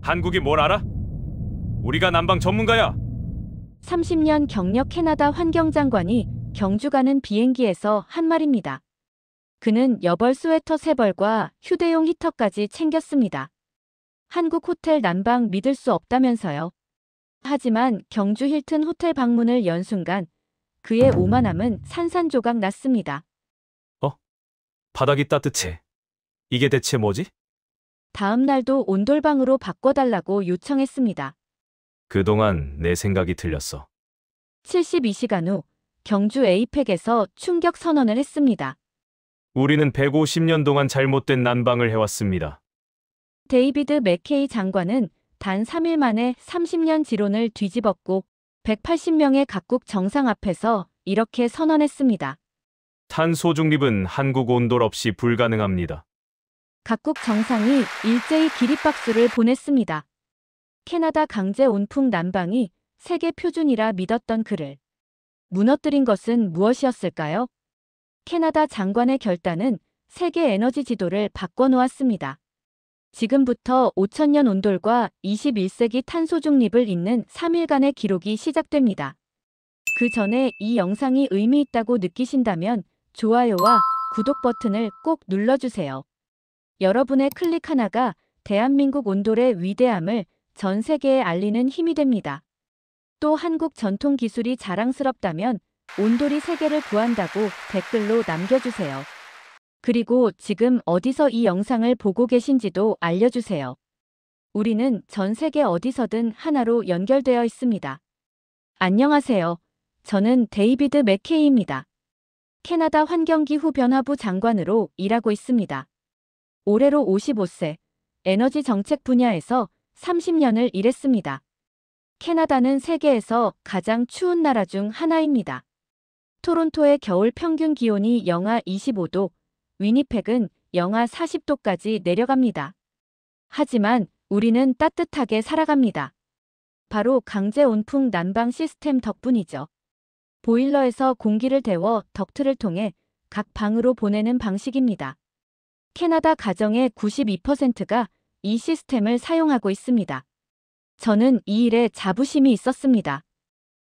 한국이 뭘 알아? 우리가 난방 전문가야. 30년 경력 캐나다 환경장관이 경주 가는 비행기에서 한 말입니다. 그는 여벌 스웨터 3벌과 휴대용 히터까지 챙겼습니다. 한국 호텔 난방 믿을 수 없다면서요. 하지만 경주 힐튼 호텔 방문을 연 순간 그의 오만함은 산산조각 났습니다. 바닥이 따뜻해. 이게 대체 뭐지? 다음 날도 온돌방으로 바꿔달라고 요청했습니다. 그동안 내 생각이 틀렸어. 72시간 후 경주 에이펙에서 충격 선언을 했습니다. 우리는 150년 동안 잘못된 난방을 해왔습니다. 데이비드 맥케이 장관은 단 3일 만에 30년 지론을 뒤집었고 180명의 각국 정상 앞에서 이렇게 선언했습니다. 탄소 중립은 한국 온돌 없이 불가능합니다. 각국 정상이 일제히 기립박수를 보냈습니다. 캐나다 강제 온풍 난방이 세계 표준이라 믿었던 그를 무너뜨린 것은 무엇이었을까요? 캐나다 장관의 결단은 세계 에너지 지도를 바꿔놓았습니다. 지금부터 5000년 온돌과 21세기 탄소 중립을 잇는 3일간의 기록이 시작됩니다. 그 전에 이 영상이 의미 있다고 느끼신다면 좋아요와 구독 버튼을 꼭 눌러주세요. 여러분의 클릭 하나가 대한민국 온돌의 위대함을 전 세계에 알리는 힘이 됩니다. 또 한국 전통 기술이 자랑스럽다면 온돌이 세계를 구한다고 댓글로 남겨주세요. 그리고 지금 어디서 이 영상을 보고 계신지도 알려주세요. 우리는 전 세계 어디서든 하나로 연결되어 있습니다. 안녕하세요. 저는 데이비드 맥케이입니다. 캐나다 환경기후 변화부 장관으로 일하고 있습니다. 올해로 55세, 에너지 정책 분야에서 30년을 일했습니다. 캐나다는 세계에서 가장 추운 나라 중 하나입니다. 토론토의 겨울 평균 기온이 영하 25도, 위니펙은 영하 40도까지 내려갑니다. 하지만 우리는 따뜻하게 살아갑니다. 바로 강제 온풍 난방 시스템 덕분이죠. 보일러에서 공기를 데워 덕트를 통해 각 방으로 보내는 방식입니다. 캐나다 가정의 92%가 이 시스템을 사용하고 있습니다. 저는 이 일에 자부심이 있었습니다.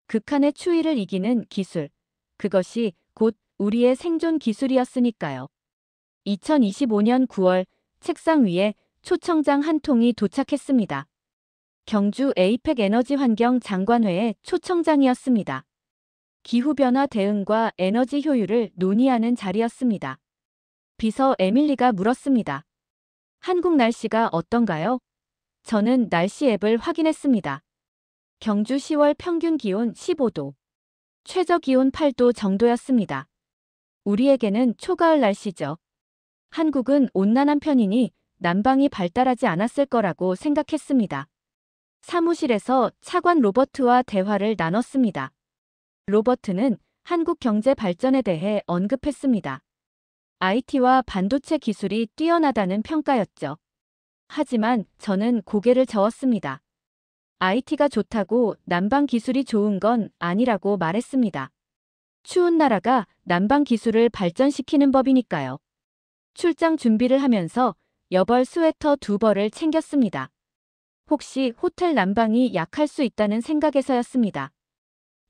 극한의 추위를 이기는 기술, 그것이 곧 우리의 생존 기술이었으니까요. 2025년 9월 책상 위에 초청장 한 통이 도착했습니다. 경주 에이펙 에너지 환경 장관회의 초청장이었습니다. 기후변화 대응과 에너지 효율을 논의하는 자리였습니다. 비서 에밀리가 물었습니다. 한국 날씨가 어떤가요? 저는 날씨 앱을 확인했습니다. 경주 10월 평균 기온 15도, 최저 기온 8도 정도였습니다. 우리에게는 초가을 날씨죠. 한국은 온난한 편이니 난방이 발달하지 않았을 거라고 생각했습니다. 사무실에서 차관 로버트와 대화를 나눴습니다. 로버트는 한국 경제 발전에 대해 언급했습니다. IT와 반도체 기술이 뛰어나다는 평가였죠. 하지만 저는 고개를 저었습니다. IT가 좋다고 난방 기술이 좋은 건 아니라고 말했습니다. 추운 나라가 난방 기술을 발전시키는 법이니까요. 출장 준비를 하면서 여벌 스웨터 2벌을 챙겼습니다. 혹시 호텔 난방이 약할 수 있다는 생각에서였습니다.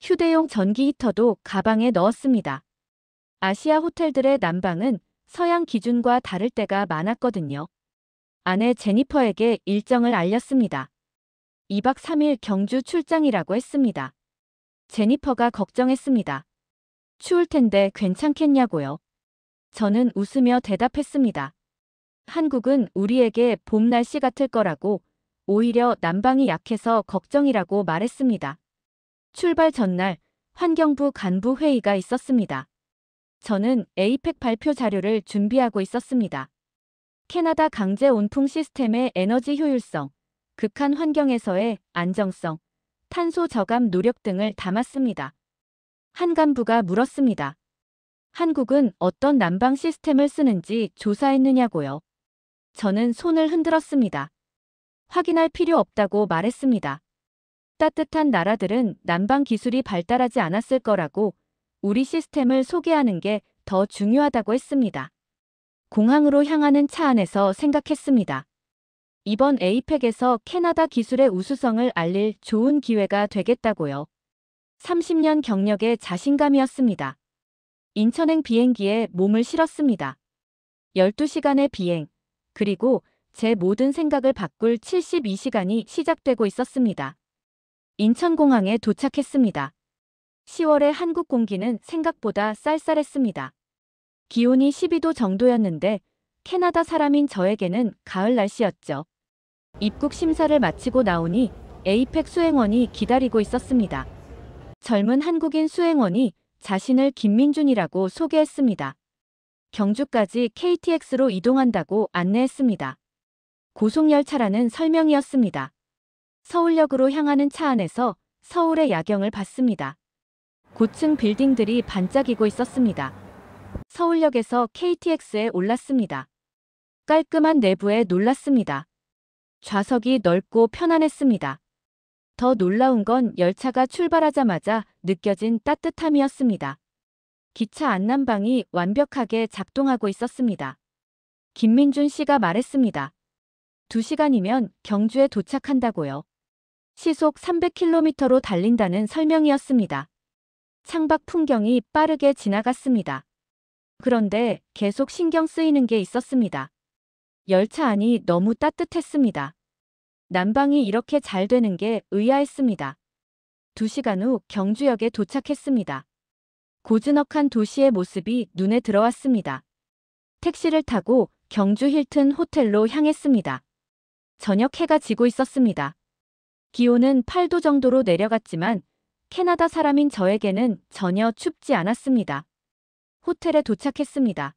휴대용 전기 히터도 가방에 넣었습니다. 아시아 호텔들의 난방은 서양 기준과 다를 때가 많았거든요. 아내 제니퍼에게 일정을 알렸습니다. 2박 3일 경주 출장이라고 했습니다. 제니퍼가 걱정했습니다. 추울 텐데 괜찮겠냐고요. 저는 웃으며 대답했습니다. 한국은 우리에게 봄 날씨 같을 거라고, 오히려 난방이 약해서 걱정이라고 말했습니다. 출발 전날 환경부 간부 회의가 있었습니다. 저는 에이펙 발표 자료를 준비하고 있었습니다. 캐나다 강제 온풍 시스템의 에너지 효율성, 극한 환경에서의 안정성, 탄소 저감 노력 등을 담았습니다. 한 간부가 물었습니다. 한국은 어떤 난방 시스템을 쓰는지 조사했느냐고요. 저는 손을 흔들었습니다. 확인할 필요 없다고 말했습니다. 따뜻한 나라들은 난방 기술이 발달하지 않았을 거라고 우리 시스템을 소개하는 게 더 중요하다고 했습니다. 공항으로 향하는 차 안에서 생각했습니다. 이번 에이펙에서 캐나다 기술의 우수성을 알릴 좋은 기회가 되겠다고요. 30년 경력의 자신감이었습니다. 인천행 비행기에 몸을 실었습니다. 12시간의 비행, 그리고 제 모든 생각을 바꿀 72시간이 시작되고 있었습니다. 인천공항에 도착했습니다. 10월의 한국 공기는 생각보다 쌀쌀했습니다. 기온이 12도 정도였는데 캐나다 사람인 저에게는 가을 날씨였죠. 입국 심사를 마치고 나오니 에이펙 수행원이 기다리고 있었습니다. 젊은 한국인 수행원이 자신을 김민준이라고 소개했습니다. 경주까지 KTX로 이동한다고 안내했습니다. 고속열차라는 설명이었습니다. 서울역으로 향하는 차 안에서 서울의 야경을 봤습니다. 고층 빌딩들이 반짝이고 있었습니다. 서울역에서 KTX에 올랐습니다. 깔끔한 내부에 놀랐습니다. 좌석이 넓고 편안했습니다. 더 놀라운 건 열차가 출발하자마자 느껴진 따뜻함이었습니다. 기차 안난방이 완벽하게 작동하고 있었습니다. 김민준 씨가 말했습니다. 2시간이면 경주에 도착한다고요. 시속 300km로 달린다는 설명이었습니다. 창밖 풍경이 빠르게 지나갔습니다. 그런데 계속 신경 쓰이는 게 있었습니다. 열차 안이 너무 따뜻했습니다. 난방이 이렇게 잘 되는 게 의아했습니다. 2시간 후 경주역에 도착했습니다. 고즈넉한 도시의 모습이 눈에 들어왔습니다. 택시를 타고 경주 힐튼 호텔로 향했습니다. 저녁 해가 지고 있었습니다. 기온은 8도 정도로 내려갔지만 캐나다 사람인 저에게는 전혀 춥지 않았습니다. 호텔에 도착했습니다.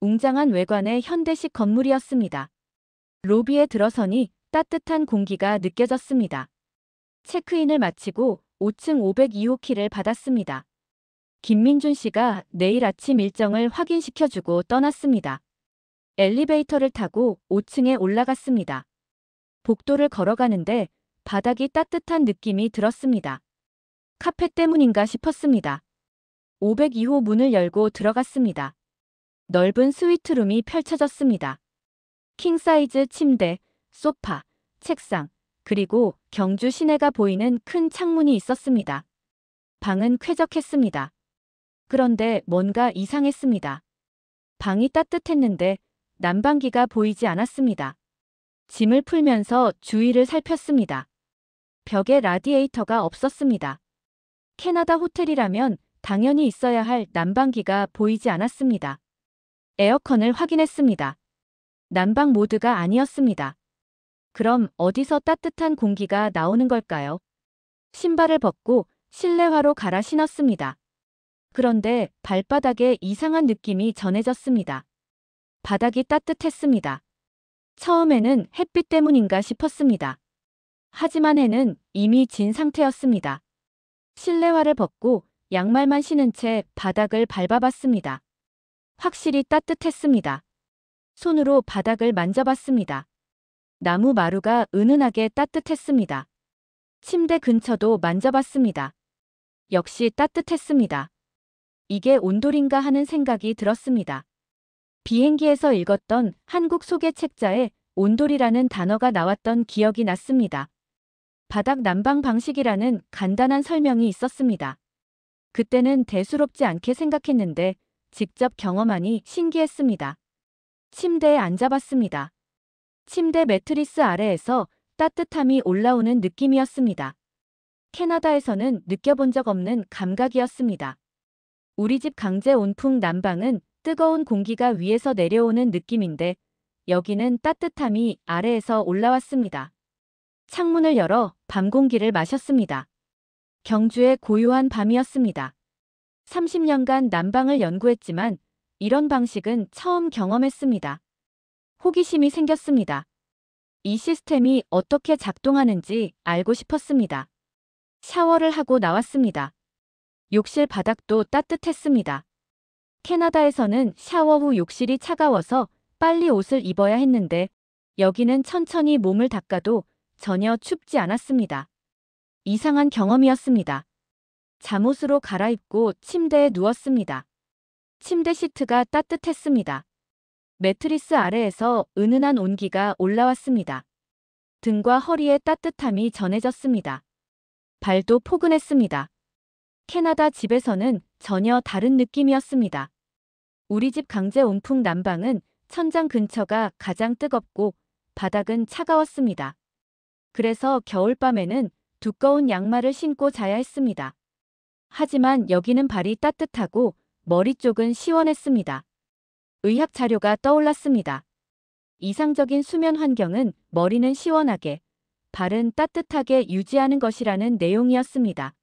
웅장한 외관의 현대식 건물이었습니다. 로비에 들어서니 따뜻한 공기가 느껴졌습니다. 체크인을 마치고 5층 502호 키를 받았습니다. 김민준 씨가 내일 아침 일정을 확인시켜주고 떠났습니다. 엘리베이터를 타고 5층에 올라갔습니다. 복도를 걸어가는데 바닥이 따뜻한 느낌이 들었습니다. 카페 때문인가 싶었습니다. 502호 문을 열고 들어갔습니다. 넓은 스위트룸이 펼쳐졌습니다. 킹사이즈 침대, 소파, 책상, 그리고 경주 시내가 보이는 큰 창문이 있었습니다. 방은 쾌적했습니다. 그런데 뭔가 이상했습니다. 방이 따뜻했는데 난방기가 보이지 않았습니다. 짐을 풀면서 주위를 살폈습니다. 벽에 라디에이터가 없었습니다. 캐나다 호텔이라면 당연히 있어야 할 난방기가 보이지 않았습니다. 에어컨을 확인했습니다. 난방 모드가 아니었습니다. 그럼 어디서 따뜻한 공기가 나오는 걸까요? 신발을 벗고 실내화로 갈아 신었습니다. 그런데 발바닥에 이상한 느낌이 전해졌습니다. 바닥이 따뜻했습니다. 처음에는 햇빛 때문인가 싶었습니다. 하지만 해는 이미 진 상태였습니다. 실내화를 벗고 양말만 신은 채 바닥을 밟아봤습니다. 확실히 따뜻했습니다. 손으로 바닥을 만져봤습니다. 나무 마루가 은은하게 따뜻했습니다. 침대 근처도 만져봤습니다. 역시 따뜻했습니다. 이게 온돌인가 하는 생각이 들었습니다. 비행기에서 읽었던 한국 소개 책자에 온돌이라는 단어가 나왔던 기억이 났습니다. 바닥 난방 방식이라는 간단한 설명이 있었습니다. 그때는 대수롭지 않게 생각했는데 직접 경험하니 신기했습니다. 침대에 앉아봤습니다. 침대 매트리스 아래에서 따뜻함이 올라오는 느낌이었습니다. 캐나다에서는 느껴본 적 없는 감각이었습니다. 우리 집 강제 온풍 난방은 뜨거운 공기가 위에서 내려오는 느낌인데 여기는 따뜻함이 아래에서 올라왔습니다. 창문을 열어 밤 공기를 마셨습니다. 경주의 고요한 밤이었습니다. 30년간 난방을 연구했지만 이런 방식은 처음 경험했습니다. 호기심이 생겼습니다. 이 시스템이 어떻게 작동하는지 알고 싶었습니다. 샤워를 하고 나왔습니다. 욕실 바닥도 따뜻했습니다. 캐나다에서는 샤워 후 욕실이 차가워서 빨리 옷을 입어야 했는데 여기는 천천히 몸을 닦아도 전혀 춥지 않았습니다. 이상한 경험이었습니다. 잠옷으로 갈아입고 침대에 누웠습니다. 침대 시트가 따뜻했습니다. 매트리스 아래에서 은은한 온기가 올라왔습니다. 등과 허리에 따뜻함이 전해졌습니다. 발도 포근했습니다. 캐나다 집에서는 전혀 다른 느낌이었습니다. 우리 집 강제 온풍 난방은 천장 근처가 가장 뜨겁고 바닥은 차가웠습니다. 그래서 겨울밤에는 두꺼운 양말을 신고 자야 했습니다. 하지만 여기는 발이 따뜻하고 머리 쪽은 시원했습니다. 의학 자료가 떠올랐습니다. 이상적인 수면 환경은 머리는 시원하게, 발은 따뜻하게 유지하는 것이라는 내용이었습니다.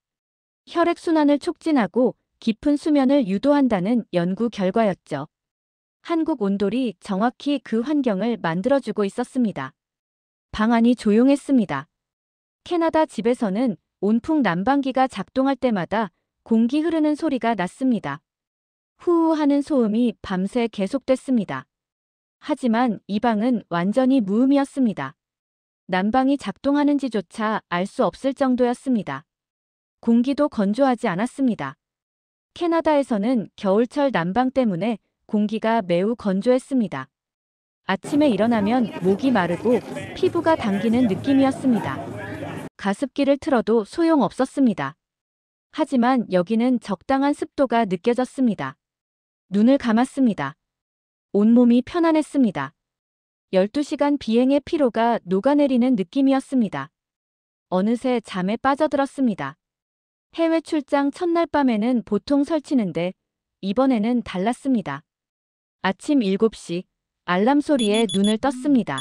혈액순환을 촉진하고 깊은 수면을 유도한다는 연구 결과였죠. 한국 온돌이 정확히 그 환경을 만들어주고 있었습니다. 방 안이 조용했습니다. 캐나다 집에서는 온풍 난방기가 작동할 때마다 공기 흐르는 소리가 났습니다. 후후 하는 소음이 밤새 계속됐습니다. 하지만 이 방은 완전히 무음이었습니다. 난방이 작동하는지조차 알 수 없을 정도였습니다. 공기도 건조하지 않았습니다. 캐나다에서는 겨울철 난방 때문에 공기가 매우 건조했습니다. 아침에 일어나면 목이 마르고 피부가 당기는 느낌이었습니다. 가습기를 틀어도 소용없었습니다. 하지만 여기는 적당한 습도가 느껴졌습니다. 눈을 감았습니다. 온몸이 편안했습니다. 12시간 비행의 피로가 녹아내리는 느낌이었습니다. 어느새 잠에 빠져들었습니다. 해외 출장 첫날 밤에는 보통 설치는데 이번에는 달랐습니다. 아침 7시 알람 소리에 눈을 떴습니다.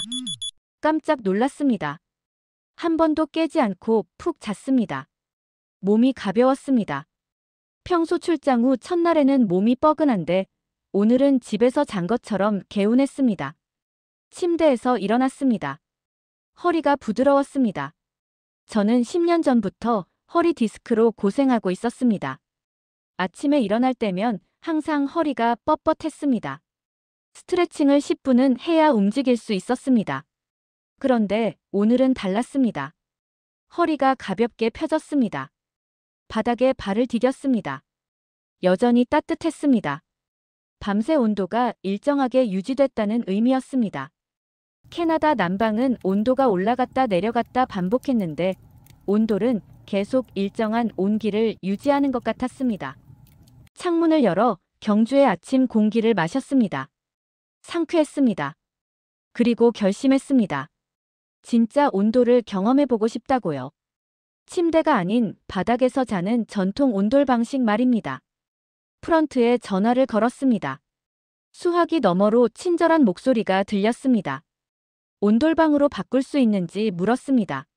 깜짝 놀랐습니다. 한 번도 깨지 않고 푹 잤습니다. 몸이 가벼웠습니다. 평소 출장 후 첫날에는 몸이 뻐근한데 오늘은 집에서 잔 것처럼 개운했습니다. 침대에서 일어났습니다. 허리가 부드러웠습니다. 저는 10년 전부터 허리 디스크로 고생하고 있었습니다. 아침에 일어날 때면 항상 허리가 뻣뻣했습니다. 스트레칭을 10분은 해야 움직일 수 있었습니다. 그런데 오늘은 달랐습니다. 허리가 가볍게 펴졌습니다. 바닥에 발을 디뎠습니다. 여전히 따뜻했습니다. 밤새 온도가 일정하게 유지됐다는 의미였습니다. 캐나다 난방은 온도가 올라갔다 내려갔다 반복했는데 온돌은 계속 일정한 온기를 유지하는 것 같았습니다. 창문을 열어 경주의 아침 공기를 마셨습니다. 상쾌했습니다. 그리고 결심했습니다. 진짜 온돌을 경험해보고 싶다고요. 침대가 아닌 바닥에서 자는 전통 온돌 방식 말입니다. 프런트에 전화를 걸었습니다. 수화기 너머로 친절한 목소리가 들렸습니다. 온돌방으로 바꿀 수 있는지 물었습니다.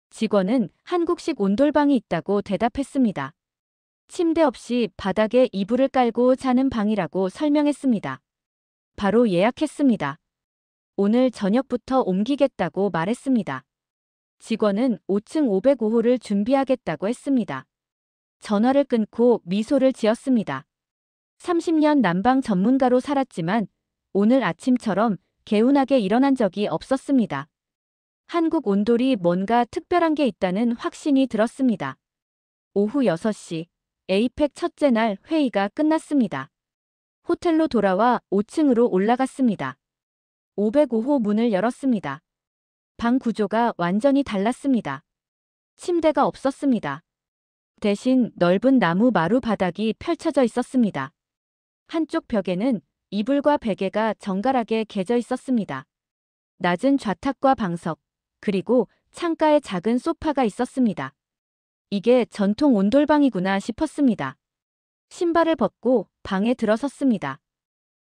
직원은 한국식 온돌방이 있다고 대답했습니다. 침대 없이 바닥에 이불을 깔고 자는 방이라고 설명했습니다. 바로 예약했습니다. 오늘 저녁부터 옮기겠다고 말했습니다. 직원은 5층 505호를 준비하겠다고 했습니다. 전화를 끊고 미소를 지었습니다. 30년 난방 전문가로 살았지만 오늘 아침처럼 개운하게 일어난 적이 없었습니다. 한국 온돌이 뭔가 특별한 게 있다는 확신이 들었습니다. 오후 6시 에이펙 첫째 날 회의가 끝났습니다. 호텔로 돌아와 5층으로 올라갔습니다. 505호 문을 열었습니다. 방 구조가 완전히 달랐습니다. 침대가 없었습니다. 대신 넓은 나무 마루 바닥이 펼쳐져 있었습니다. 한쪽 벽에는 이불과 베개가 정갈하게 개져 있었습니다. 낮은 좌탁과 방석, 그리고 창가에 작은 소파가 있었습니다. 이게 전통 온돌방이구나 싶었습니다. 신발을 벗고 방에 들어섰습니다.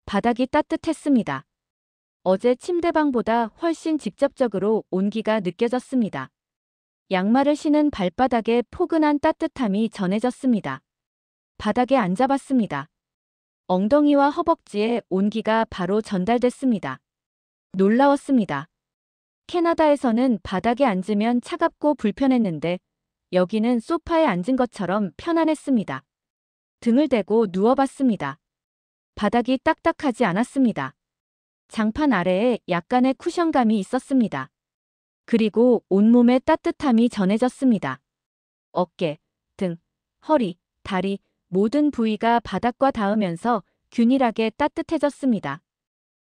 바닥이 따뜻했습니다. 어제 침대방보다 훨씬 직접적으로 온기가 느껴졌습니다. 양말을 신은 발바닥에 포근한 따뜻함이 전해졌습니다. 바닥에 앉아봤습니다. 엉덩이와 허벅지에 온기가 바로 전달됐습니다. 놀라웠습니다. 캐나다에서는 바닥에 앉으면 차갑고 불편했는데 여기는 소파에 앉은 것처럼 편안했습니다. 등을 대고 누워봤습니다. 바닥이 딱딱하지 않았습니다. 장판 아래에 약간의 쿠션감이 있었습니다. 그리고 온몸에 따뜻함이 전해졌습니다. 어깨, 등, 허리, 다리, 모든 부위가 바닥과 닿으면서 균일하게 따뜻해졌습니다.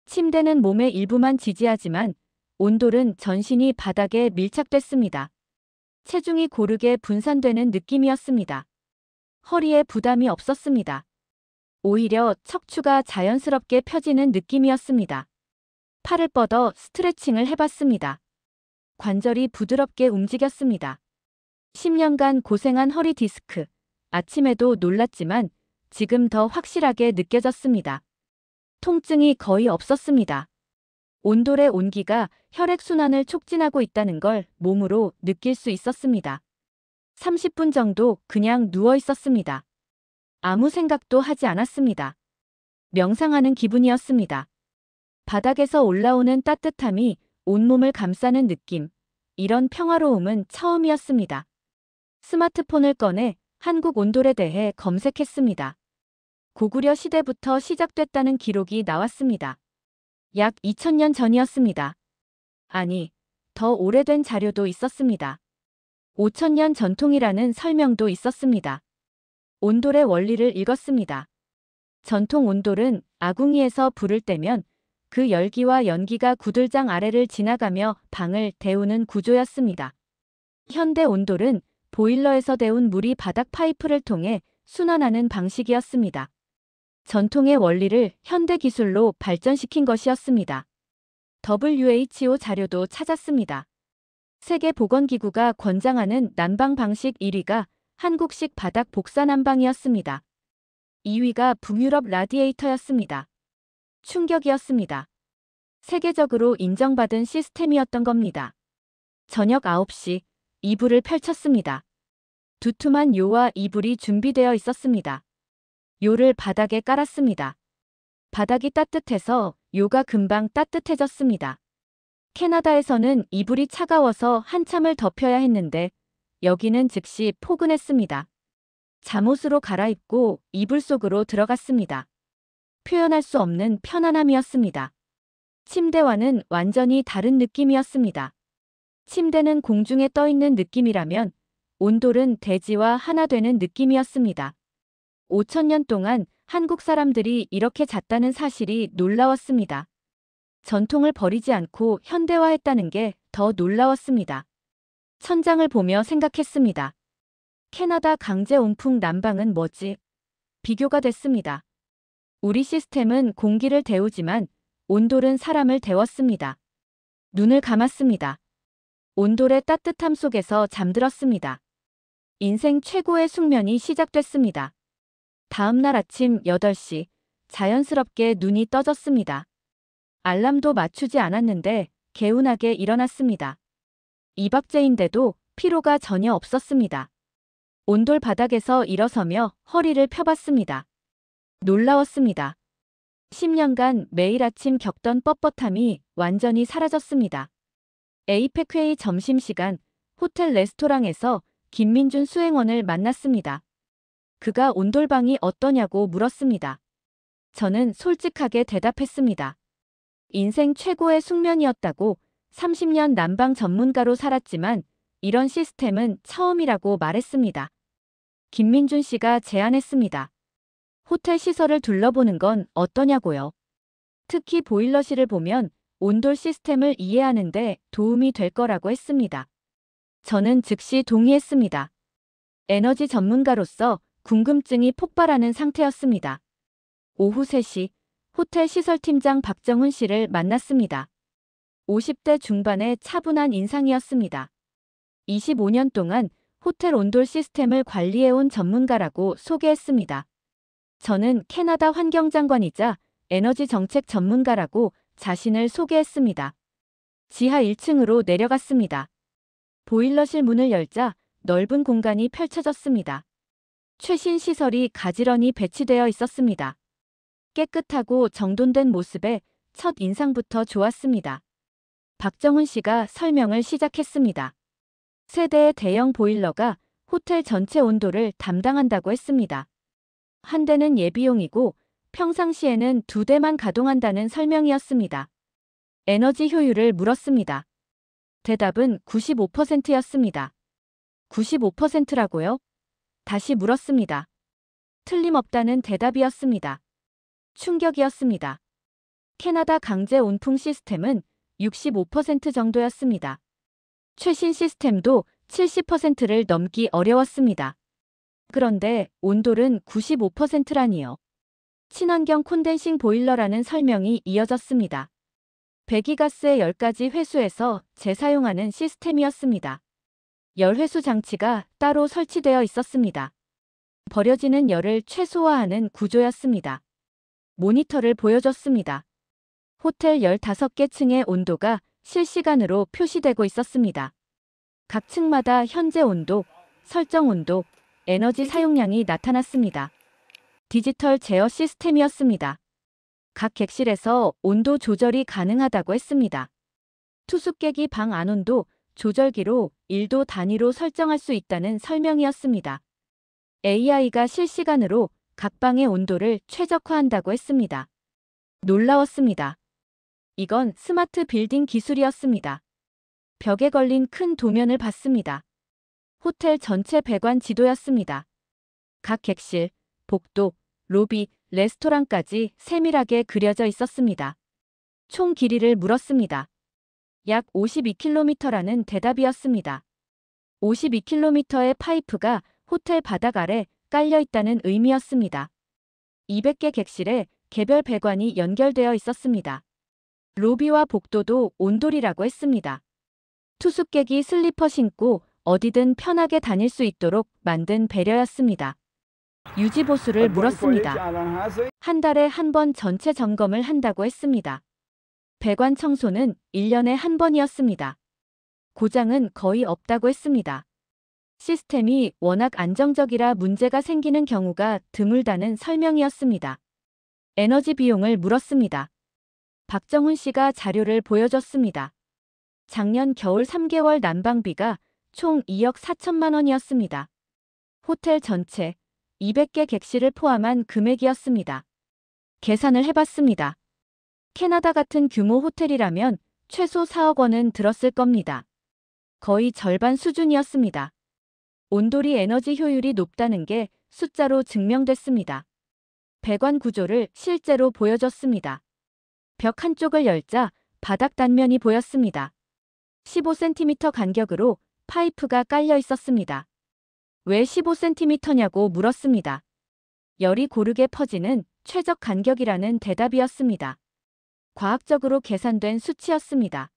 침대는 몸의 일부만 지지하지만 온돌은 전신이 바닥에 밀착됐습니다. 체중이 고르게 분산되는 느낌이었습니다. 허리에 부담이 없었습니다. 오히려 척추가 자연스럽게 펴지는 느낌이었습니다. 팔을 뻗어 스트레칭을 해봤습니다. 관절이 부드럽게 움직였습니다. 10년간 고생한 허리 디스크. 아침에도 놀랐지만 지금 더 확실하게 느껴졌습니다. 통증이 거의 없었습니다. 온돌의 온기가 혈액순환을 촉진하고 있다는 걸 몸으로 느낄 수 있었습니다. 30분 정도 그냥 누워 있었습니다. 아무 생각도 하지 않았습니다. 명상하는 기분이었습니다. 바닥에서 올라오는 따뜻함이 온몸을 감싸는 느낌. 이런 평화로움은 처음이었습니다. 스마트폰을 꺼내 한국 온돌에 대해 검색했습니다. 고구려 시대부터 시작됐다는 기록이 나왔습니다. 약 2000년 전이었습니다. 아니, 더 오래된 자료도 있었습니다. 5000년 전통이라는 설명도 있었습니다. 온돌의 원리를 읽었습니다. 전통 온돌은 아궁이에서 불을 떼면 그 열기와 연기가 구들장 아래를 지나가며 방을 데우는 구조였습니다. 현대 온돌은 보일러에서 데운 물이 바닥 파이프를 통해 순환하는 방식이었습니다. 전통의 원리를 현대 기술로 발전시킨 것이었습니다. WHO 자료도 찾았습니다. 세계보건기구가 권장하는 난방 방식 1위가 한국식 바닥 복사 난방이었습니다. 2위가 북유럽 라디에이터였습니다. 충격이었습니다. 세계적으로 인정받은 시스템이었던 겁니다. 저녁 9시, 이불을 펼쳤습니다. 두툼한 요와 이불이 준비되어 있었습니다. 요를 바닥에 깔았습니다. 바닥이 따뜻해서 요가 금방 따뜻해졌습니다. 캐나다에서는 이불이 차가워서 한참을 덮여야 했는데 여기는 즉시 포근했습니다. 잠옷으로 갈아입고 이불 속으로 들어갔습니다. 표현할 수 없는 편안함이었습니다. 침대와는 완전히 다른 느낌이었습니다. 침대는 공중에 떠 있는 느낌이라면 온돌은 대지와 하나 되는 느낌이었습니다. 5000년 동안 한국 사람들이 이렇게 잤다는 사실이 놀라웠습니다. 전통을 버리지 않고 현대화했다는 게 더 놀라웠습니다. 천장을 보며 생각했습니다. 캐나다 강제 온풍 난방은 뭐지? 비교가 됐습니다. 우리 시스템은 공기를 데우지만 온돌은 사람을 데웠습니다. 눈을 감았습니다. 온돌의 따뜻함 속에서 잠들었습니다. 인생 최고의 숙면이 시작됐습니다. 다음 날 아침 8시, 자연스럽게 눈이 떠졌습니다. 알람도 맞추지 않았는데 개운하게 일어났습니다. 2박째인데도 피로가 전혀 없었습니다. 온돌 바닥에서 일어서며 허리를 펴봤습니다. 놀라웠습니다. 10년간 매일 아침 겪던 뻣뻣함이 완전히 사라졌습니다. 에이펙 회의 점심시간, 호텔 레스토랑에서 김민준 수행원을 만났습니다. 그가 온돌방이 어떠냐고 물었습니다. 저는 솔직하게 대답했습니다. 인생 최고의 숙면이었다고 30년 난방 전문가로 살았지만 이런 시스템은 처음이라고 말했습니다. 김민준 씨가 제안했습니다. 호텔 시설을 둘러보는 건 어떠냐고요. 특히 보일러실을 보면 온돌 시스템을 이해하는데 도움이 될 거라고 했습니다. 저는 즉시 동의했습니다. 에너지 전문가로서 궁금증이 폭발하는 상태였습니다. 오후 3시, 호텔 시설팀장 박정훈 씨를 만났습니다. 50대 중반의 차분한 인상이었습니다. 25년 동안 호텔 온돌 시스템을 관리해온 전문가라고 소개했습니다. 저는 캐나다 환경장관이자 에너지 정책 전문가라고 자신을 소개했습니다. 지하 1층으로 내려갔습니다. 보일러실 문을 열자 넓은 공간이 펼쳐졌습니다. 최신 시설이 가지런히 배치되어 있었습니다. 깨끗하고 정돈된 모습에 첫 인상부터 좋았습니다. 박정훈 씨가 설명을 시작했습니다. 세대의 대형 보일러가 호텔 전체 온도를 담당한다고 했습니다. 한 대는 예비용이고 평상시에는 2대만 가동한다는 설명이었습니다. 에너지 효율을 물었습니다. 대답은 95%였습니다. 95%라고요? 다시 물었습니다. 틀림없다는 대답이었습니다. 충격이었습니다. 캐나다 강제 온풍 시스템은 65% 정도였습니다. 최신 시스템도 70%를 넘기 어려웠습니다. 그런데 온돌은 95%라니요. 친환경 콘덴싱 보일러라는 설명이 이어졌습니다. 배기가스의 10가지 회수에서 재사용하는 시스템이었습니다. 열회수 장치가 따로 설치되어 있었습니다. 버려지는 열을 최소화하는 구조였습니다. 모니터를 보여줬습니다. 호텔 15개 층의 온도가 실시간으로 표시되고 있었습니다. 각 층마다 현재 온도, 설정 온도, 에너지 사용량이 나타났습니다. 디지털 제어 시스템이었습니다. 각 객실에서 온도 조절이 가능하다고 했습니다. 투숙객이 방 안 온도 조절기로 1도 단위로 설정할 수 있다는 설명이었습니다. AI가 실시간으로 각 방의 온도를 최적화한다고 했습니다. 놀라웠습니다. 이건 스마트 빌딩 기술이었습니다. 벽에 걸린 큰 도면을 봤습니다. 호텔 전체 배관 지도였습니다. 각 객실, 복도, 로비, 레스토랑까지 세밀하게 그려져 있었습니다. 총 길이를 물었습니다. 약 52km라는 대답이었습니다. 52km의 파이프가 호텔 바닥 아래 깔려 있다는 의미였습니다. 200개 객실에 개별 배관이 연결되어 있었습니다. 로비와 복도도 온돌이라고 했습니다. 투숙객이 슬리퍼 신고 어디든 편하게 다닐 수 있도록 만든 배려였습니다. 유지보수를 물었습니다. 한 달에 한 번 전체 점검을 한다고 했습니다. 배관 청소는 1년에 한 번이었습니다. 고장은 거의 없다고 했습니다. 시스템이 워낙 안정적이라 문제가 생기는 경우가 드물다는 설명이었습니다. 에너지 비용을 물었습니다. 박정훈 씨가 자료를 보여줬습니다. 작년 겨울 3개월 난방비가 총 2억 4천만 원이었습니다. 호텔 전체 200개 객실을 포함한 금액이었습니다. 계산을 해봤습니다. 캐나다 같은 규모 호텔이라면 최소 4억 원은 들었을 겁니다. 거의 절반 수준이었습니다. 온돌이 에너지 효율이 높다는 게 숫자로 증명됐습니다. 배관 구조를 실제로 보여줬습니다. 벽 한쪽을 열자 바닥 단면이 보였습니다. 15cm 간격으로 파이프가 깔려 있었습니다. 왜 15cm냐고 물었습니다. 열이 고르게 퍼지는 최적 간격이라는 대답이었습니다. 과학적으로 계산된 수치였습니다.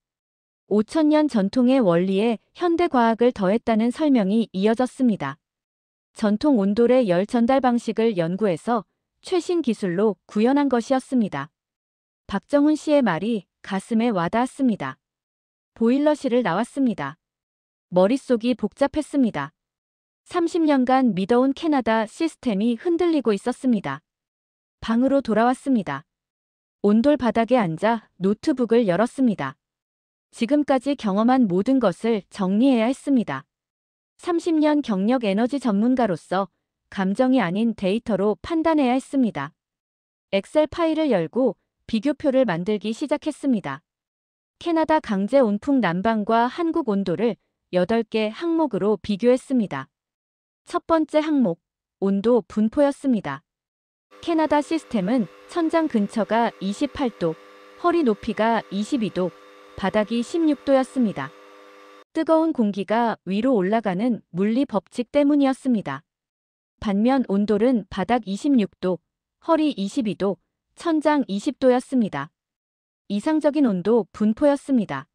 5,000년 전통의 원리에 현대 과학을 더했다는 설명이 이어졌습니다. 전통 온돌의 열 전달 방식을 연구해서 최신 기술로 구현한 것이었습니다. 박정훈 씨의 말이 가슴에 와닿았습니다. 보일러실을 나왔습니다. 머릿속이 복잡했습니다. 30년간 믿어온 캐나다 시스템이 흔들리고 있었습니다. 방으로 돌아왔습니다. 온돌 바닥에 앉아 노트북을 열었습니다. 지금까지 경험한 모든 것을 정리해야 했습니다. 30년 경력 에너지 전문가로서 감정이 아닌 데이터로 판단해야 했습니다. 엑셀 파일을 열고 비교표를 만들기 시작했습니다. 캐나다 강제 온풍 난방과 한국 온도를 8개 항목으로 비교했습니다. 첫 번째 항목, 온도 분포였습니다. 캐나다 시스템은 천장 근처가 28도, 허리 높이가 22도, 바닥이 16도였습니다. 뜨거운 공기가 위로 올라가는 물리 법칙 때문이었습니다. 반면 온돌은 바닥 26도, 허리 22도, 천장 20도였습니다. 이상적인 온도 분포였습니다.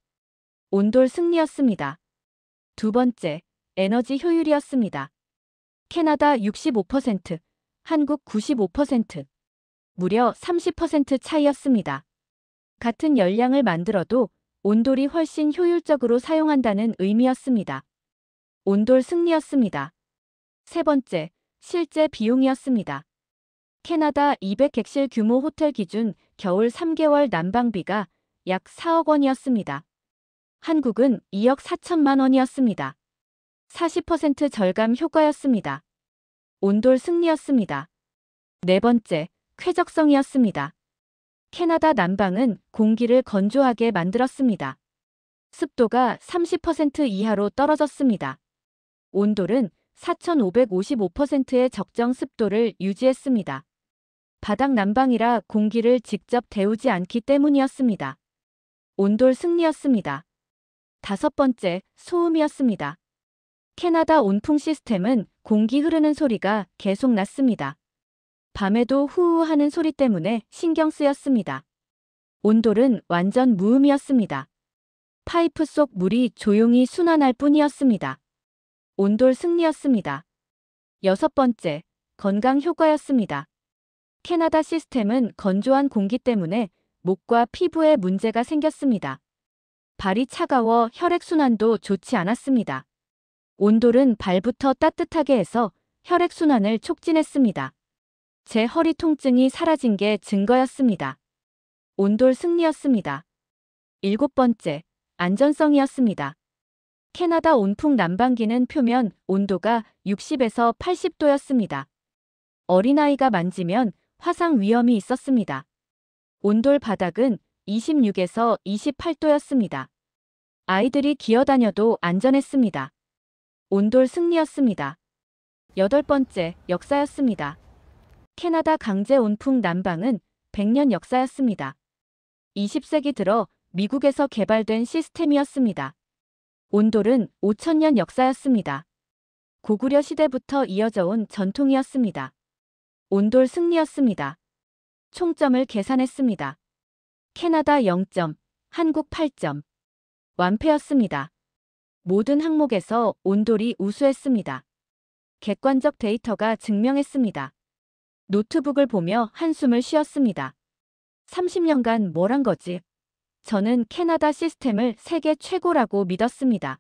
온돌 승리였습니다. 두 번째, 에너지 효율이었습니다. 캐나다 65%, 한국 95%, 무려 30% 차이였습니다. 같은 열량을 만들어도 온돌이 훨씬 효율적으로 사용한다는 의미였습니다. 온돌 승리였습니다. 세 번째, 실제 비용이었습니다. 캐나다 200객실 규모 호텔 기준 겨울 3개월 난방비가 약 4억 원이었습니다. 한국은 2억 4천만 원이었습니다. 40% 절감 효과였습니다. 온돌 승리였습니다. 네 번째, 쾌적성이었습니다. 캐나다 난방은 공기를 건조하게 만들었습니다. 습도가 30% 이하로 떨어졌습니다. 온돌은 4,555%의 적정 습도를 유지했습니다. 바닥 난방이라 공기를 직접 데우지 않기 때문이었습니다. 온돌 승리였습니다. 다섯 번째, 소음이었습니다. 캐나다 온풍 시스템은 공기 흐르는 소리가 계속 났습니다. 밤에도 후후 하는 소리 때문에 신경 쓰였습니다. 온돌은 완전 무음이었습니다. 파이프 속 물이 조용히 순환할 뿐이었습니다. 온돌 승리였습니다. 여섯 번째, 건강 효과였습니다. 캐나다 시스템은 건조한 공기 때문에 목과 피부에 문제가 생겼습니다. 발이 차가워 혈액순환도 좋지 않았습니다. 온돌은 발부터 따뜻하게 해서 혈액순환을 촉진했습니다. 제 허리 통증이 사라진 게 증거였습니다. 온돌 승리였습니다. 일곱 번째, 안전성이었습니다. 캐나다 온풍 난방기는 표면 온도가 60에서 80도였습니다. 어린아이가 만지면 화상 위험이 있었습니다. 온돌 바닥은 26에서 28도였습니다. 아이들이 기어다녀도 안전했습니다. 온돌 승리였습니다. 여덟 번째, 역사였습니다. 캐나다 강제 온풍 난방은 100년 역사였습니다. 20세기 들어 미국에서 개발된 시스템이었습니다. 온돌은 5000년 역사였습니다. 고구려 시대부터 이어져 온 전통이었습니다. 온돌 승리였습니다. 총점을 계산했습니다. 캐나다 0점, 한국 8점. 완패였습니다. 모든 항목에서 온돌이 우수했습니다. 객관적 데이터가 증명했습니다. 노트북을 보며 한숨을 쉬었습니다. 30년간 뭘 한 거지? 저는 캐나다 시스템을 세계 최고라고 믿었습니다.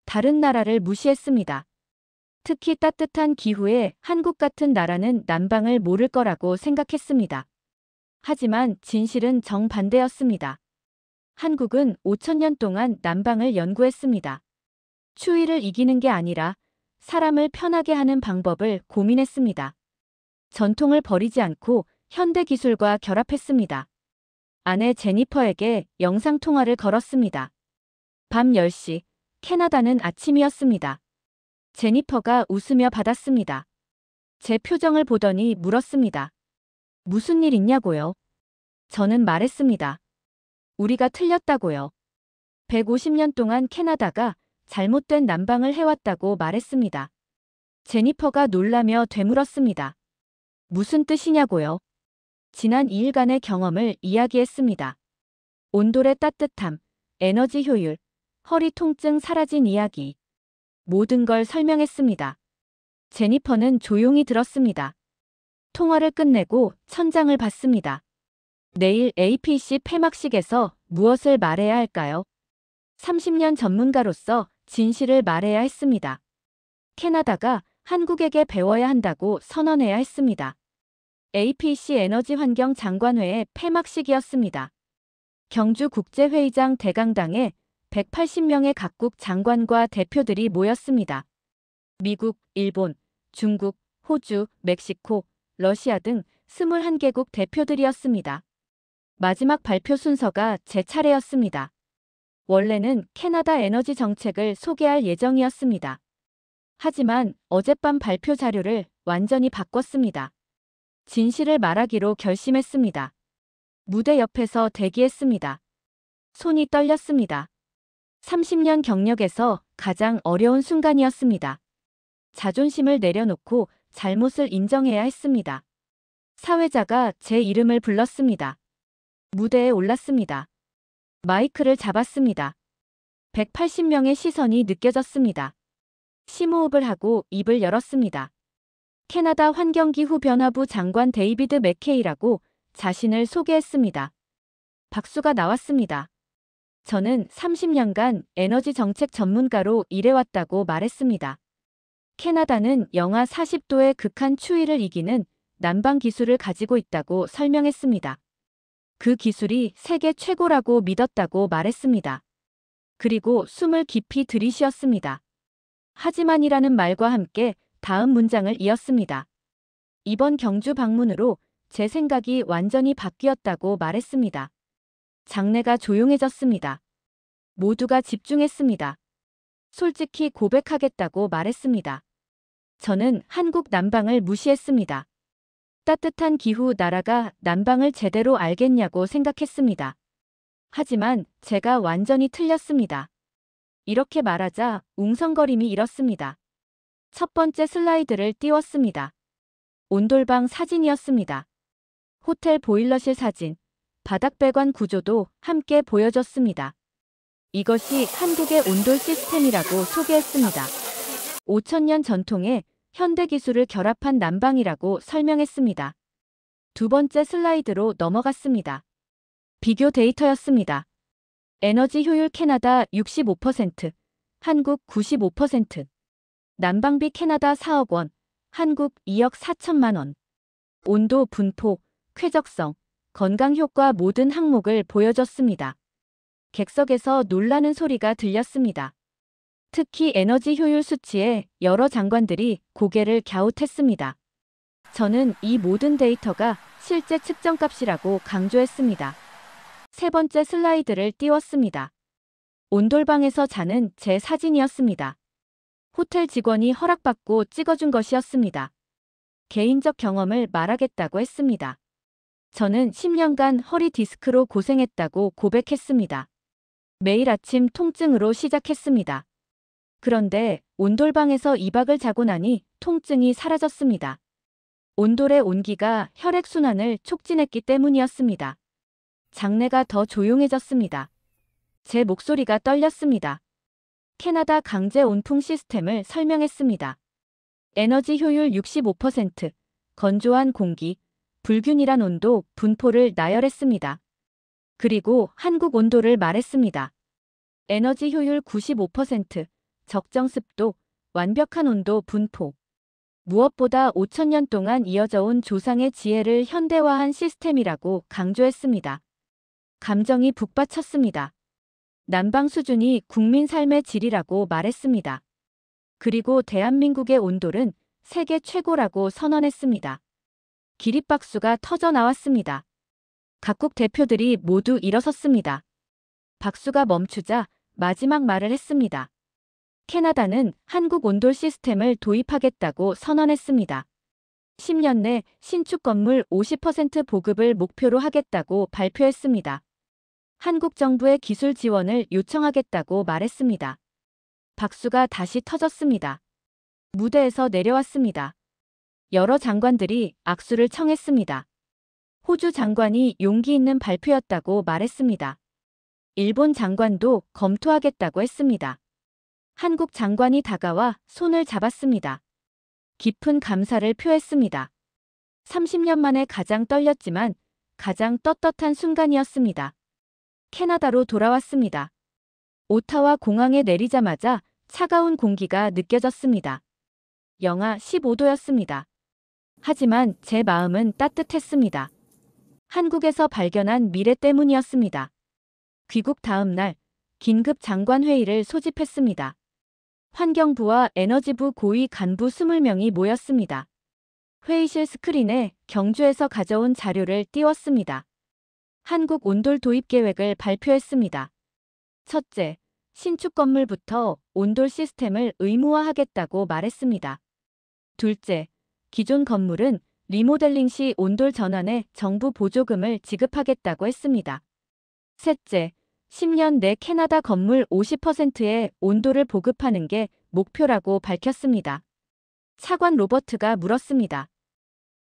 다른 나라를 무시했습니다. 특히 따뜻한 기후에 한국 같은 나라는 난방을 모를 거라고 생각했습니다. 하지만 진실은 정반대였습니다. 한국은 5000년 동안 난방을 연구했습니다. 추위를 이기는 게 아니라 사람을 편하게 하는 방법을 고민했습니다. 전통을 버리지 않고 현대 기술과 결합했습니다. 아내 제니퍼에게 영상통화를 걸었습니다. 밤 10시, 캐나다는 아침이었습니다. 제니퍼가 웃으며 받았습니다. 제 표정을 보더니 물었습니다. 무슨 일 있냐고요? 저는 말했습니다. 우리가 틀렸다고요. 150년 동안 캐나다가 잘못된 난방을 해왔다고 말했습니다. 제니퍼가 놀라며 되물었습니다. 무슨 뜻이냐고요? 지난 2일간의 경험을 이야기했습니다. 온돌의 따뜻함, 에너지 효율, 허리 통증 사라진 이야기. 모든 걸 설명했습니다. 제니퍼는 조용히 들었습니다. 통화를 끝내고 천장을 봤습니다. 내일 APC 폐막식에서 무엇을 말해야 할까요? 30년 전문가로서 진실을 말해야 했습니다. 캐나다가 한국에게 배워야 한다고 선언해야 했습니다. APC 에너지 환경 장관회의 폐막식이었습니다. 경주 국제회의장 대강당에 180명의 각국 장관과 대표들이 모였습니다. 미국, 일본, 중국, 호주, 멕시코, 러시아 등 21개국 대표들이었습니다. 마지막 발표 순서가 제 차례였습니다. 원래는 캐나다 에너지 정책을 소개할 예정이었습니다. 하지만 어젯밤 발표 자료를 완전히 바꿨습니다. 진실을 말하기로 결심했습니다. 무대 옆에서 대기했습니다. 손이 떨렸습니다. 30년 경력에서 가장 어려운 순간이었습니다. 자존심을 내려놓고 잘못을 인정해야 했습니다. 사회자가 제 이름을 불렀습니다. 무대에 올랐습니다. 마이크를 잡았습니다. 180명의 시선이 느껴졌습니다. 심호흡을 하고 입을 열었습니다. 캐나다 환경기후 변화부 장관 데이비드 맥케이라고 자신을 소개했습니다. 박수가 나왔습니다. 저는 30년간 에너지 정책 전문가로 일해왔다고 말했습니다. 캐나다는 영하 40도의 극한 추위를 이기는 난방 기술을 가지고 있다고 설명했습니다. 그 기술이 세계 최고라고 믿었다고 말했습니다. 그리고 숨을 깊이 들이쉬었습니다. 하지만이라는 말과 함께 다음 문장을 이었습니다. 이번 경주 방문으로 제 생각이 완전히 바뀌었다고 말했습니다. 장내가 조용해졌습니다. 모두가 집중했습니다. 솔직히 고백하겠다고 말했습니다. 저는 한국 난방을 무시했습니다. 따뜻한 기후 나라가 난방을 제대로 알겠냐고 생각했습니다. 하지만 제가 완전히 틀렸습니다. 이렇게 말하자 웅성거림이 일었습니다. 첫 번째 슬라이드를 띄웠습니다. 온돌방 사진이었습니다. 호텔 보일러실 사진, 바닥 배관 구조도 함께 보여줬습니다. 이것이 한국의 온돌 시스템이라고 소개했습니다. 5,000년 전통의 현대 기술을 결합한 난방이라고 설명했습니다. 두 번째 슬라이드로 넘어갔습니다. 비교 데이터였습니다. 에너지 효율 캐나다 65%, 한국 95%, 난방비 캐나다 4억 원, 한국 2억 4천만 원. 온도, 분포, 쾌적성, 건강 효과 모든 항목을 보여줬습니다. 객석에서 놀라는 소리가 들렸습니다. 특히 에너지 효율 수치에 여러 장관들이 고개를 갸웃했습니다. 저는 이 모든 데이터가 실제 측정값이라고 강조했습니다. 세 번째 슬라이드를 띄웠습니다. 온돌방에서 자는 제 사진이었습니다. 호텔 직원이 허락받고 찍어준 것이었습니다. 개인적 경험을 말하겠다고 했습니다. 저는 10년간 허리 디스크로 고생했다고 고백했습니다. 매일 아침 통증으로 시작했습니다. 그런데 온돌방에서 2박을 자고 나니 통증이 사라졌습니다. 온돌의 온기가 혈액순환을 촉진했기 때문이었습니다. 장내가 더 조용해졌습니다. 제 목소리가 떨렸습니다. 캐나다 강제 온풍 시스템을 설명했습니다. 에너지 효율 65%, 건조한 공기, 불균일한 온도, 분포를 나열했습니다. 그리고 한국 온도를 말했습니다. 에너지 효율 95%, 적정 습도, 완벽한 온도, 분포. 무엇보다 5,000년 동안 이어져 온 조상의 지혜를 현대화한 시스템이라고 강조했습니다. 감정이 북받쳤습니다. 난방 수준이 국민 삶의 질이라고 말했습니다. 그리고 대한민국의 온돌은 세계 최고라고 선언했습니다. 기립박수가 터져 나왔습니다. 각국 대표들이 모두 일어섰습니다. 박수가 멈추자 마지막 말을 했습니다. 캐나다는 한국 온돌 시스템을 도입하겠다고 선언했습니다. 10년 내 신축 건물 50% 보급을 목표로 하겠다고 발표했습니다. 한국 정부의 기술 지원을 요청하겠다고 말했습니다. 박수가 다시 터졌습니다. 무대에서 내려왔습니다. 여러 장관들이 악수를 청했습니다. 호주 장관이 용기 있는 발표였다고 말했습니다. 일본 장관도 검토하겠다고 했습니다. 한국 장관이 다가와 손을 잡았습니다. 깊은 감사를 표했습니다. 30년 만에 가장 떨렸지만 가장 떳떳한 순간이었습니다. 캐나다로 돌아왔습니다. 오타와 공항에 내리자마자 차가운 공기가 느껴졌습니다. 영하 15도였습니다. 하지만 제 마음은 따뜻했습니다. 한국에서 발견한 미래 때문이었습니다. 귀국 다음 날 긴급 장관회의를 소집했습니다. 환경부와 에너지부 고위 간부 20명이 모였습니다. 회의실 스크린에 경주에서 가져온 자료를 띄웠습니다. 한국 온돌 도입 계획을 발표했습니다. 첫째, 신축 건물부터 온돌 시스템을 의무화하겠다고 말했습니다. 둘째, 기존 건물은 리모델링 시 온돌 전환에 정부 보조금을 지급하겠다고 했습니다. 셋째, 10년 내 캐나다 건물 50%의 온도를 보급하는 게 목표라고 밝혔습니다. 차관 로버트가 물었습니다.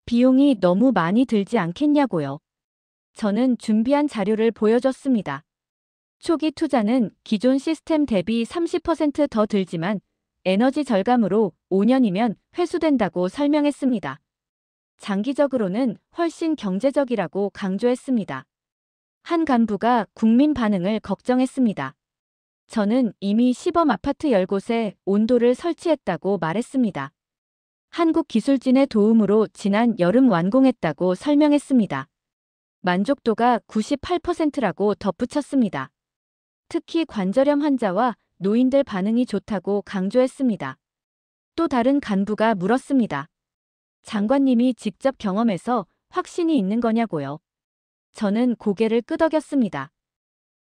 비용이 너무 많이 들지 않겠냐고요. 저는 준비한 자료를 보여줬습니다. 초기 투자는 기존 시스템 대비 30% 더 들지만 에너지 절감으로 5년이면 회수된다고 설명했습니다. 장기적으로는 훨씬 경제적이라고 강조했습니다. 한 간부가 국민 반응을 걱정했습니다. 저는 이미 시범 아파트 10곳에 온돌을 설치했다고 말했습니다. 한국 기술진의 도움으로 지난 여름 완공했다고 설명했습니다. 만족도가 98%라고 덧붙였습니다. 특히 관절염 환자와 노인들 반응이 좋다고 강조했습니다. 또 다른 간부가 물었습니다. 장관님이 직접 경험해서 확신이 있는 거냐고요. 저는 고개를 끄덕였습니다.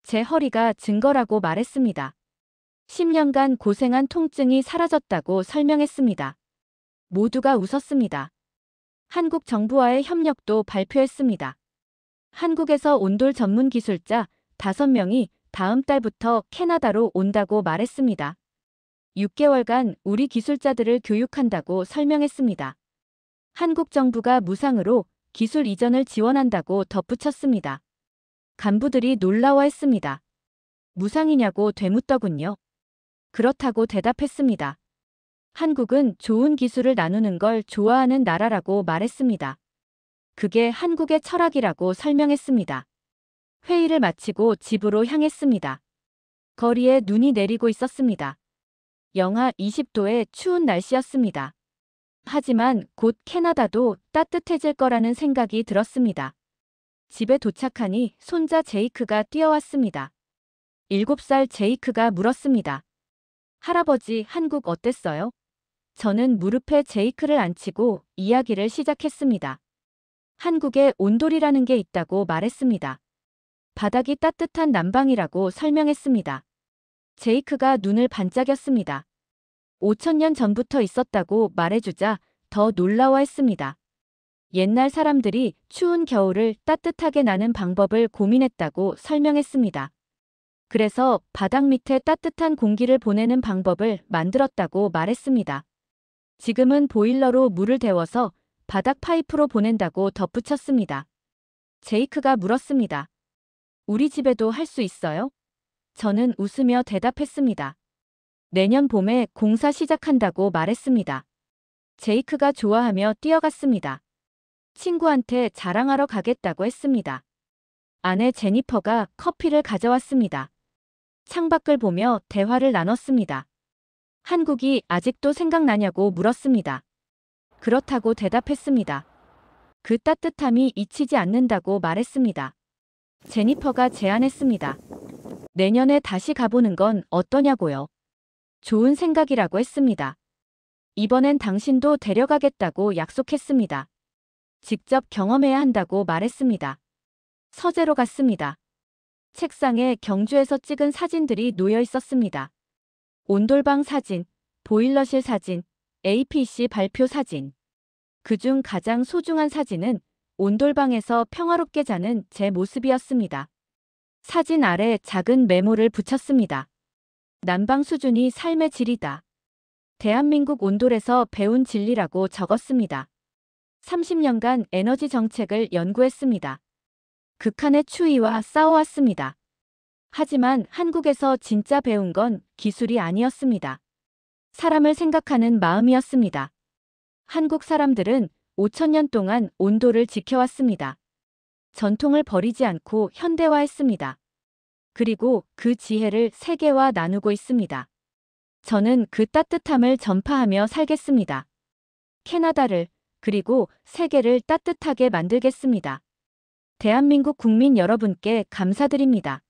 제 허리가 증거라고 말했습니다. 10년간 고생한 통증이 사라졌다고 설명했습니다. 모두가 웃었습니다. 한국 정부와의 협력도 발표했습니다. 한국에서 온돌 전문 기술자 5명이 다음 달부터 캐나다로 온다고 말했습니다. 6개월간 우리 기술자들을 교육한다고 설명했습니다. 한국 정부가 무상으로 기술 이전을 지원한다고 덧붙였습니다. 간부들이 놀라워했습니다. 무상이냐고 되묻더군요. 그렇다고 대답했습니다. 한국은 좋은 기술을 나누는 걸 좋아하는 나라라고 말했습니다. 그게 한국의 철학이라고 설명했습니다. 회의를 마치고 집으로 향했습니다. 거리에 눈이 내리고 있었습니다. 영하 20도의 추운 날씨였습니다. 하지만 곧 캐나다도 따뜻해질 거라는 생각이 들었습니다. 집에 도착하니 손자 제이크가 뛰어왔습니다. 7살 제이크가 물었습니다. 할아버지, 한국 어땠어요? 저는 무릎에 제이크를 앉히고 이야기를 시작했습니다. 한국에 온돌이라는 게 있다고 말했습니다. 바닥이 따뜻한 난방이라고 설명했습니다. 제이크가 눈을 반짝였습니다. 5,000년 전부터 있었다고 말해주자 더 놀라워했습니다. 옛날 사람들이 추운 겨울을 따뜻하게 나는 방법을 고민했다고 설명했습니다. 그래서 바닥 밑에 따뜻한 공기를 보내는 방법을 만들었다고 말했습니다. 지금은 보일러로 물을 데워서 바닥 파이프로 보낸다고 덧붙였습니다. 제이크가 물었습니다. 우리 집에도 할 수 있어요? 저는 웃으며 대답했습니다. 내년 봄에 공사 시작한다고 말했습니다. 제이크가 좋아하며 뛰어갔습니다. 친구한테 자랑하러 가겠다고 했습니다. 아내 제니퍼가 커피를 가져왔습니다. 창밖을 보며 대화를 나눴습니다. 한국이 아직도 생각나냐고 물었습니다. 그렇다고 대답했습니다. 그 따뜻함이 잊히지 않는다고 말했습니다. 제니퍼가 제안했습니다. 내년에 다시 가보는 건 어떠냐고요? 좋은 생각이라고 했습니다. 이번엔 당신도 데려가겠다고 약속했습니다. 직접 경험해야 한다고 말했습니다. 서재로 갔습니다. 책상에 경주에서 찍은 사진들이 놓여 있었습니다. 온돌방 사진, 보일러실 사진, APC 발표 사진. 그중 가장 소중한 사진은 온돌방에서 평화롭게 자는 제 모습이었습니다. 사진 아래 작은 메모를 붙였습니다. 난방 수준이 삶의 질이다. 대한민국 온돌에서 배운 진리라고 적었습니다. 30년간 에너지 정책을 연구했습니다. 극한의 추위와 싸워왔습니다. 하지만 한국에서 진짜 배운 건 기술이 아니었습니다. 사람을 생각하는 마음이었습니다. 한국 사람들은 5,000년 동안 온도를 지켜왔습니다. 전통을 버리지 않고 현대화했습니다. 그리고 그 지혜를 세계와 나누고 있습니다. 저는 그 따뜻함을 전파하며 살겠습니다. 캐나다를, 그리고 세계를 따뜻하게 만들겠습니다. 대한민국 국민 여러분께 감사드립니다.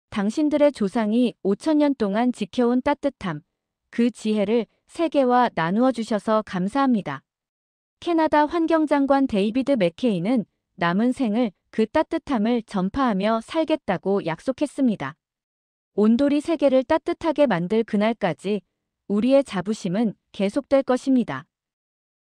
당신들의 조상이 5,000년 동안 지켜온 따뜻함, 그 지혜를 세계와 나누어 주셔서 감사합니다. 캐나다 환경장관 데이비드 맥케이는 남은 생을 그 따뜻함을 전파하며 살겠다고 약속했습니다. 온돌이 세계를 따뜻하게 만들 그날까지 우리의 자부심은 계속될 것입니다.